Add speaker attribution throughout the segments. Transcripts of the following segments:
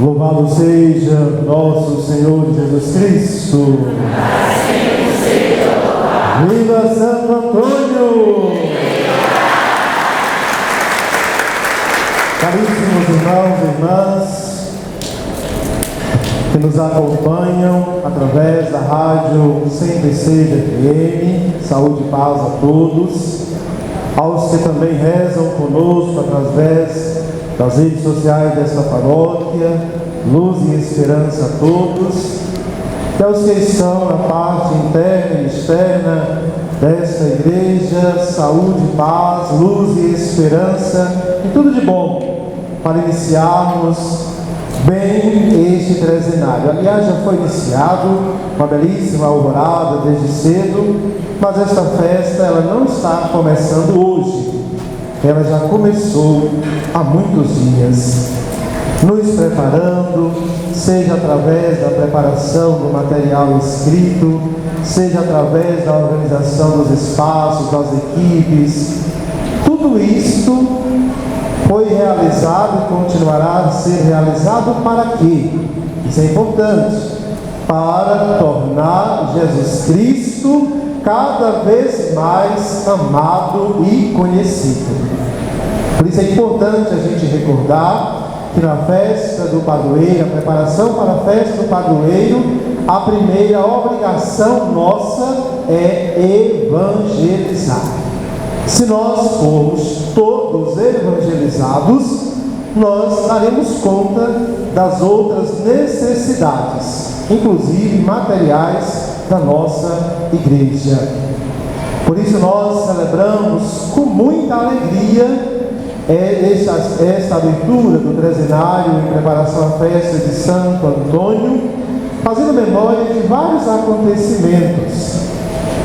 Speaker 1: Louvado seja nosso Senhor Jesus Cristo. Viva Santo Antônio! Caríssimos irmãos e irmãs que nos acompanham através da rádio 106 FM, saúde e paz a todos, aos que também rezam conosco através das redes sociais desta paróquia, luz e esperança a todos, e aos que estão na parte interna e externa desta igreja, saúde, paz, luz e esperança, e tudo de bom, para iniciarmos bem este trezenário. Aliás, já foi iniciado uma belíssima alvorada desde cedo, mas esta festa ela não está começando hoje, ela já começou há muitos dias, nos preparando, seja através da preparação do material escrito, seja através da organização dos espaços, das equipes. Tudo isto foi realizado e continuará a ser realizado para quê? Isso é importante, para tornar Jesus Cristo cada vez mais amado e conhecido. Por isso é importante a gente recordar que na festa do padroeiro, a preparação para a festa do padroeiro, a primeira obrigação nossa é evangelizar. Se nós formos todos evangelizados, nós daremos conta das outras necessidades, inclusive materiais, da nossa igreja. Por isso nós celebramos com muita alegria esta abertura do trezenário em preparação à festa de Santo Antônio, fazendo memória de vários acontecimentos.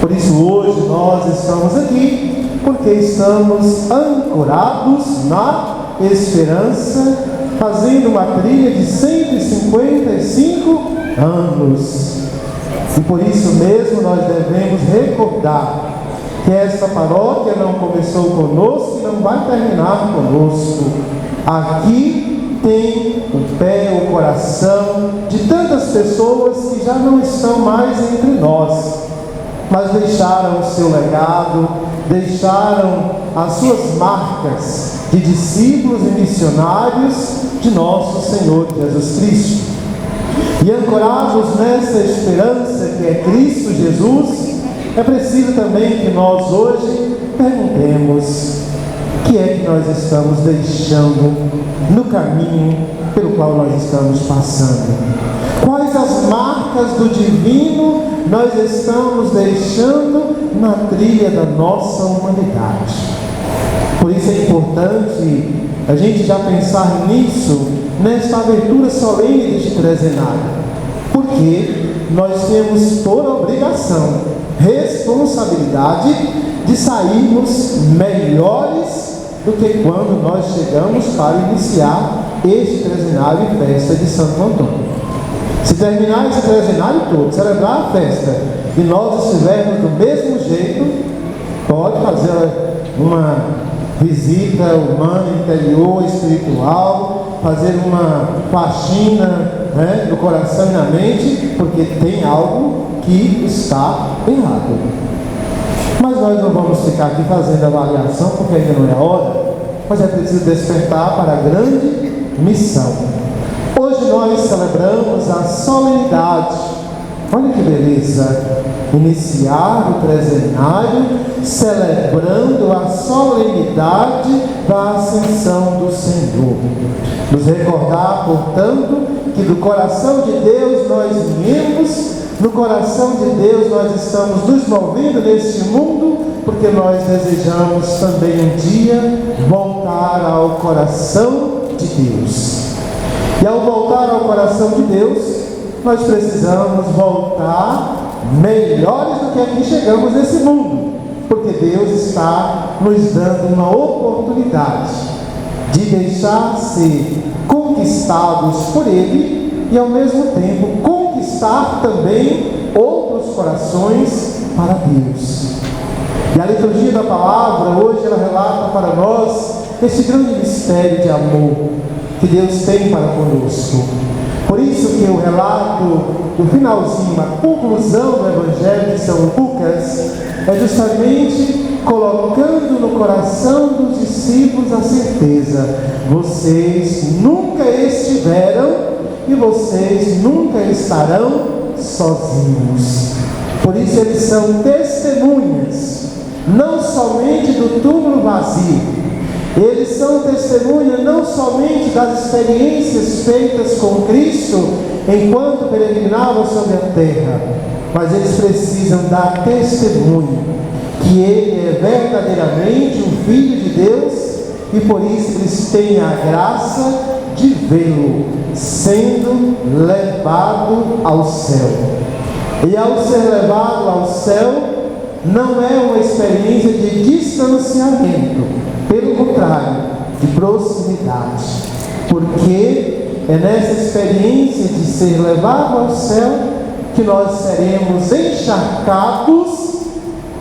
Speaker 1: Por isso hoje nós estamos aqui porque estamos ancorados na esperança, fazendo uma trilha de 155 anos. E por isso mesmo nós devemos recordar que esta paróquia não começou conosco e não vai terminar conosco. Aqui tem o pé, o coração de tantas pessoas que já não estão mais entre nós, mas deixaram o seu legado, deixaram as suas marcas de discípulos e missionários de nosso Senhor Jesus Cristo. E ancorados nessa esperança que é Cristo Jesus, é preciso também que nós hoje perguntemos o que é que nós estamos deixando no caminho pelo qual nós estamos passando. Quais as marcas do divino nós estamos deixando na trilha da nossa humanidade. Por isso é importante a gente já pensar nisso nesta abertura solene deste trezenário, porque nós temos por obrigação, responsabilidade de sairmos melhores do que quando nós chegamos para iniciar este trezenário e festa de Santo Antônio. Se terminar esse trezenário todo, celebrar a festa, e nós estivermos do mesmo jeito, pode fazer uma visita humana, interior, espiritual, fazer uma faxina no coração e na mente, porque tem algo que está errado. Mas nós não vamos ficar aqui fazendo avaliação, porque ainda não é a hora, mas é preciso despertar para a grande missão. Hoje nós celebramos a solenidade. Olha que beleza! Iniciar o trezenário celebrando a solenidade da Ascensão do Senhor. Nos recordar, portanto, que do coração de Deus nós viemos, no coração de Deus nós estamos nos movendo neste mundo, porque nós desejamos também um dia voltar ao coração de Deus. E ao voltar ao coração de Deus, nós precisamos voltar melhores do que aqui chegamos nesse mundo, porque Deus está nos dando uma oportunidade de deixar ser conquistados por Ele e ao mesmo tempo conquistar também outros corações para Deus. E a liturgia da palavra hoje ela relata para nós esse grande mistério de amor que Deus tem para conosco. Por isso que o relato do finalzinho, a conclusão do Evangelho de São Lucas, é justamente colocando no coração dos discípulos a certeza: vocês nunca estiveram e vocês nunca estarão sozinhos. Por isso eles são testemunhas, não somente do túmulo vazio. Eles são testemunha não somente das experiências feitas com Cristo enquanto peregrinavam sobre a terra, mas eles precisam dar testemunho que Ele é verdadeiramente um Filho de Deus, e por isso eles têm a graça de vê-lo sendo levado ao céu. E ao ser levado ao céu, não é uma experiência de distanciamento, pelo contrário, de proximidade, porque é nessa experiência de ser levado ao céu que nós seremos encharcados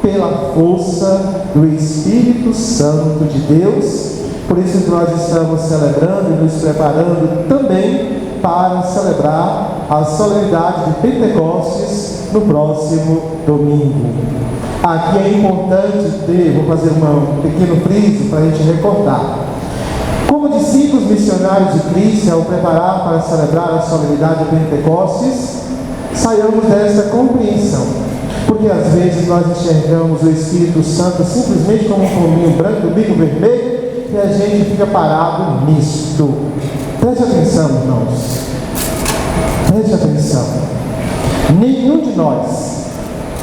Speaker 1: pela força do Espírito Santo de Deus. Por isso que nós estamos celebrando e nos preparando também para celebrar a solenidade de Pentecostes no próximo domingo. Aqui é importante vou fazer um pequeno friso para a gente recordar. Como discípulos missionários de Cristo, ao preparar para celebrar a solenidade de Pentecostes, saiamos desta compreensão. Porque às vezes nós enxergamos o Espírito Santo simplesmente como um pombinho branco, bico vermelho, e a gente fica parado nisto. Preste atenção, irmãos. Preste atenção. Nenhum de nós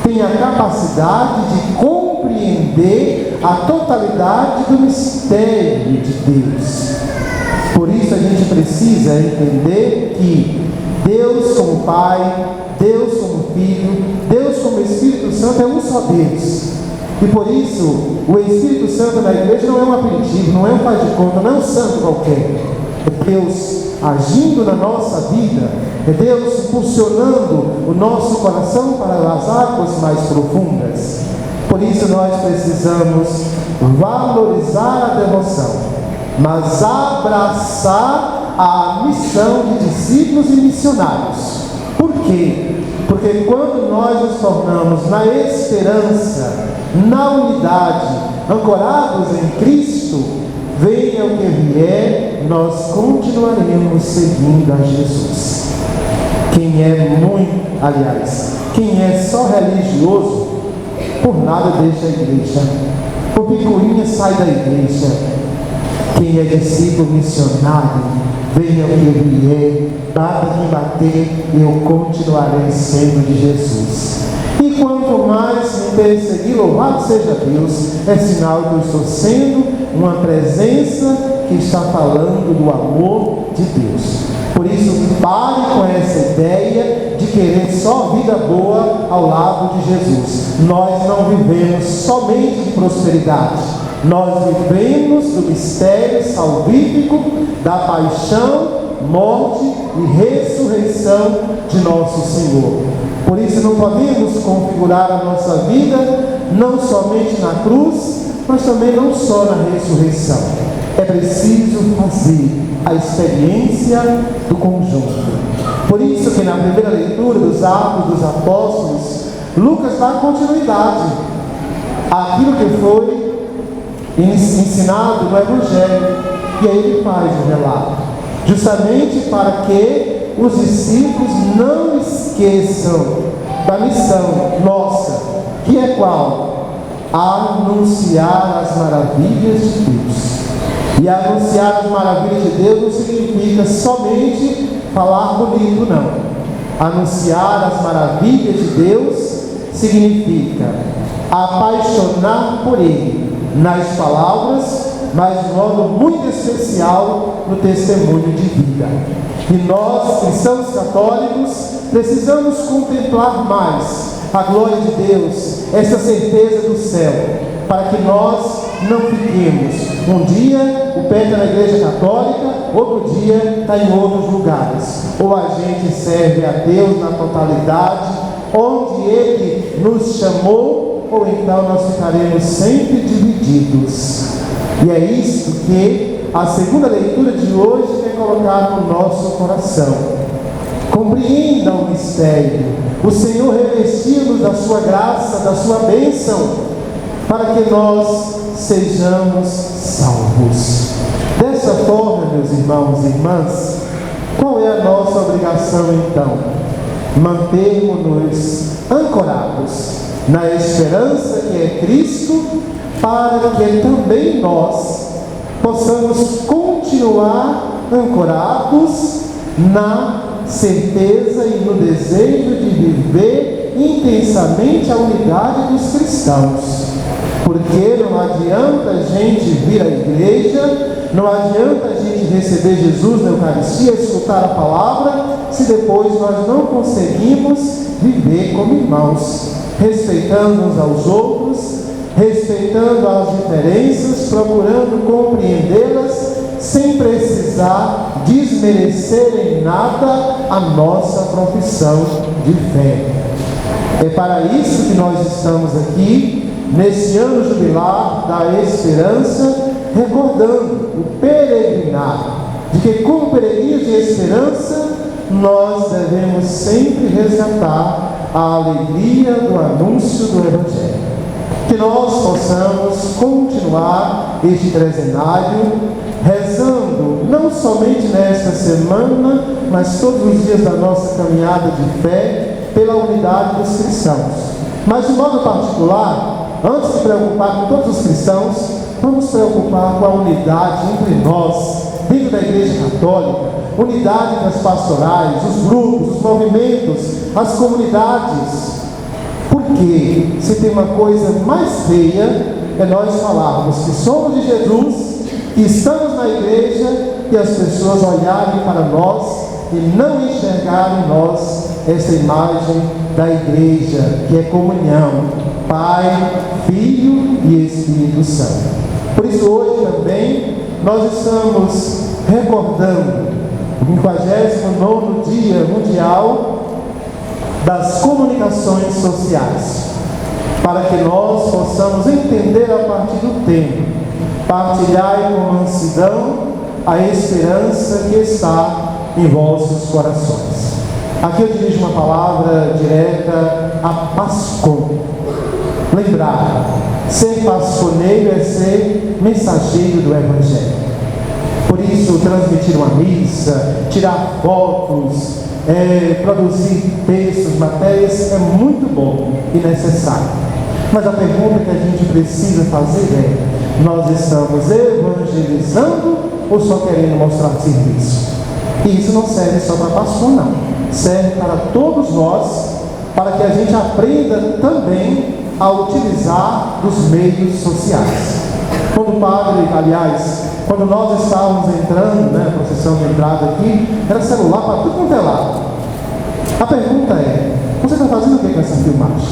Speaker 1: tem a capacidade de compreender a totalidade do mistério de Deus. Por isso a gente precisa entender que Deus como Pai, Deus como Filho, Deus como Espírito Santo é um só Deus. E por isso o Espírito Santo na igreja não é um aperitivo, não é um faz de conta, não é um santo qualquer. É Deus agindo na nossa vida, é Deus impulsionando o nosso coração para as águas mais profundas. Por isso nós precisamos valorizar a devoção, mas abraçar a missão de discípulos e missionários. Por quê? Porque quando nós nos tornamos na esperança, na unidade, ancorados em Cristo, venha o que vier, nós continuaremos seguindo a Jesus. Quem é só religioso, por nada deixa a igreja, por picuinha sai da igreja. Quem é discípulo missionário, venha o que vier, bata que bater, eu continuarei sendo de Jesus. E quanto mais me perseguir, louvado seja Deus, é sinal que eu estou sendo uma presença que está falando do amor de Deus. Por isso, pare com essa ideia de querer só vida boa ao lado de Jesus. Nós não vivemos somente de prosperidade, nós vivemos do mistério salvífico da paixão, morte e ressurreição de nosso Senhor. Por isso não podemos configurar a nossa vida não somente na cruz, mas também não só na ressurreição. É preciso fazer a experiência do conjunto. Por isso que na primeira leitura dos Atos dos Apóstolos, Lucas dá continuidade àquilo que foi ensinado no Evangelho, e aí ele faz o relato, justamente para que os discípulos não esqueçam da missão nossa, que é qual? Anunciar as maravilhas de Deus. E anunciar as maravilhas de Deus não significa somente falar bonito, não. Anunciar as maravilhas de Deus significa apaixonar por Ele nas palavras, mas de modo muito especial no testemunho de vida. E nós, cristãos católicos, precisamos contemplar mais a glória de Deus, essa certeza do céu, para que nós não fiquemos um dia o pé está na igreja católica, outro dia está em outros lugares. Ou a gente serve a Deus na totalidade, onde Ele nos chamou, ou então nós ficaremos sempre divididos. E é isso que a segunda leitura de hoje quer colocado no nosso coração. Compreenda o mistério. O Senhor revestiu-nos da sua graça, da sua bênção, para que nós sejamos salvos. Dessa forma, meus irmãos e irmãs, qual é a nossa obrigação então? Mantermos-nos ancorados na esperança que é Cristo, para que também nós possamos continuar ancorados na certeza e no desejo de viver intensamente a unidade dos cristãos. Porque não adianta a gente vir à igreja, não adianta a gente receber Jesus na Eucaristia, escutar a palavra, se depois nós não conseguimos viver como irmãos, respeitando uns aos outros, respeitando as diferenças, procurando compreendê-las, sem precisar desmerecer em nada a nossa profissão de fé. É para isso que nós estamos aqui, nesse ano jubilar da esperança, recordando o peregrinar, de que como peregrinos de esperança, nós devemos sempre resgatar a alegria do anúncio do Evangelho. Que nós possamos continuar este trezenário, rezando, não somente nesta semana, mas todos os dias da nossa caminhada de fé, pela unidade dos cristãos. Mas de modo particular, antes de preocupar com todos os cristãos, vamos preocupar com a unidade entre nós, dentro da Igreja Católica, unidade entre as pastorais, os grupos, os movimentos, as comunidades. Porque se tem uma coisa mais feia, é nós falarmos que somos de Jesus, que estamos na igreja, e as pessoas olharem para nós e não enxergarem em nós essa imagem da igreja, que é comunhão, Pai, Filho e Espírito Santo. Por isso hoje também nós estamos recordando o 59º Dia Mundial das Comunicações Sociais, para que nós possamos entender a partir do tempo, partilhar com mansidão a esperança que está em vossos corações. Aqui eu dirijo uma palavra direta a Pascom. Lembrar, ser pasconeiro é ser mensageiro do Evangelho. Por isso, transmitir uma missa, tirar fotos, produzir textos, matérias, é muito bom e necessário. Mas a pergunta que a gente precisa fazer é: nós estamos evangelizando ou só querendo mostrar serviço? E isso não serve só para pastor, não. Serve para todos nós, para que a gente aprenda também a utilizar dos meios sociais. Quando o padre, aliás, quando nós estávamos entrando, a procissão de entrada aqui, era celular para tudo quanto é lado. A pergunta é: você está fazendo o que com essa filmagem?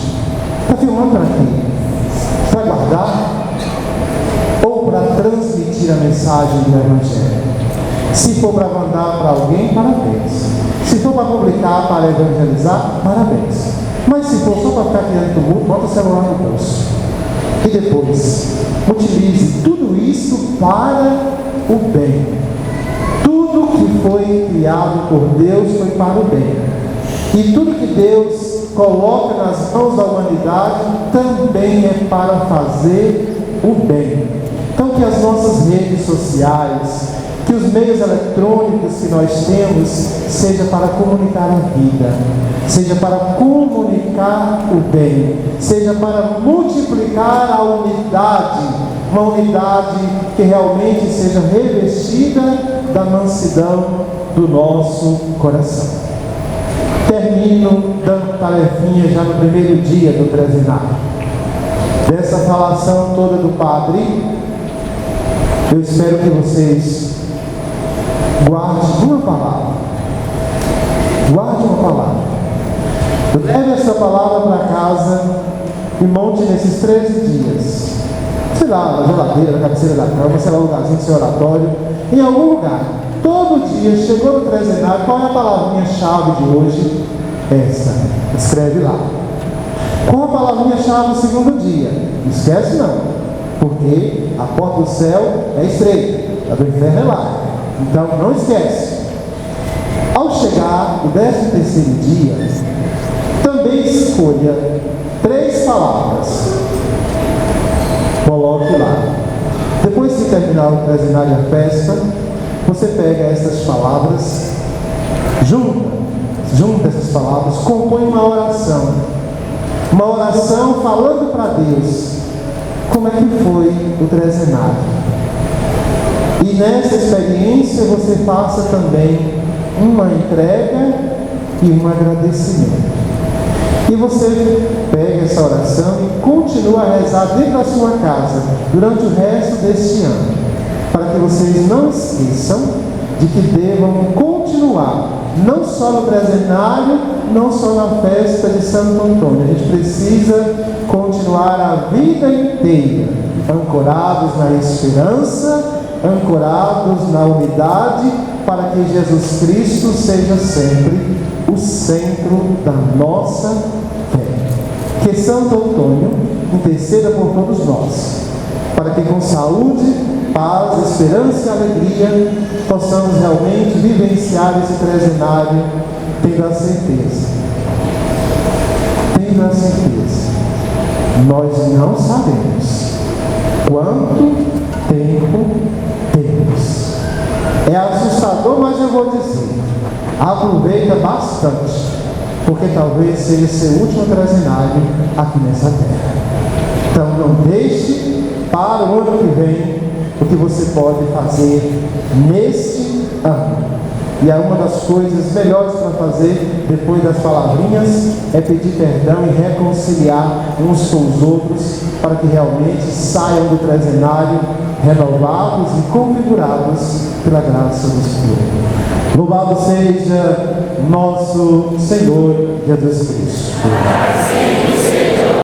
Speaker 1: Está filmando para quê? Para guardar? Ou para transmitir a mensagem do Evangelho? Se for para mandar para alguém, parabéns. Se for para publicar, para evangelizar, parabéns. Mas se for só para ficar criando tumulto, bota o celular no bolso. E depois, utilize tudo isso para o bem. Tudo que foi criado por Deus foi para o bem. E tudo que Deus coloca nas mãos da humanidade também é para fazer o bem. Então que as nossas redes sociais, que os meios eletrônicos que nós temos, seja para comunicar a vida, seja para comunicar o bem, seja para multiplicar a unidade, uma unidade que realmente seja revestida da mansidão do nosso coração. Termino dando tarefinha já no primeiro dia do trezenário. Dessa falação toda do Padre, eu espero que vocês guarde uma palavra. Guarde uma palavra. Leve essa palavra para casa e monte nesses 13 dias. Sei lá, na geladeira, na cabeceira da cama, sei lá, um lugarzinho do seu oratório, em algum lugar. Todo dia, chegou no trezenário, qual é a palavrinha-chave de hoje? Essa. Escreve lá. Qual a palavrinha-chave do segundo dia? Esquece não, porque a porta do céu é estreita, a do inferno é larga. Então, não esquece. Ao chegar o 13º dia, também escolha 3 palavras. Coloque lá. Depois que terminar o trezenário e a festa, você pega essas palavras, junta essas palavras, compõe uma oração. Uma oração falando para Deus como é que foi o trezenário. E nessa experiência você faça também uma entrega e um agradecimento. E você pega essa oração e continua a rezar dentro da sua casa durante o resto deste ano, para que vocês não esqueçam de que devam continuar, não só no trezenário, não só na festa de Santo Antônio. A gente precisa continuar a vida inteira ancorados na esperança, ancorados na unidade, para que Jesus Cristo seja sempre o centro da nossa fé. Que Santo Antônio interceda por todos nós, para que com saúde, paz, esperança e alegria possamos realmente vivenciar esse trezenário, tendo a certeza, nós não sabemos quanto tempo temos. É assustador, mas eu vou dizer, aproveita bastante, porque talvez seja seu último trezenário aqui nessa terra. Então não deixe para o ano que vem o que você pode fazer neste ano. E uma das coisas melhores para fazer, depois das palavrinhas, é pedir perdão e reconciliar uns com os outros, para que realmente saiam do trezenário renovados e configurados pela graça do Espírito. Louvado seja nosso Senhor Jesus Cristo.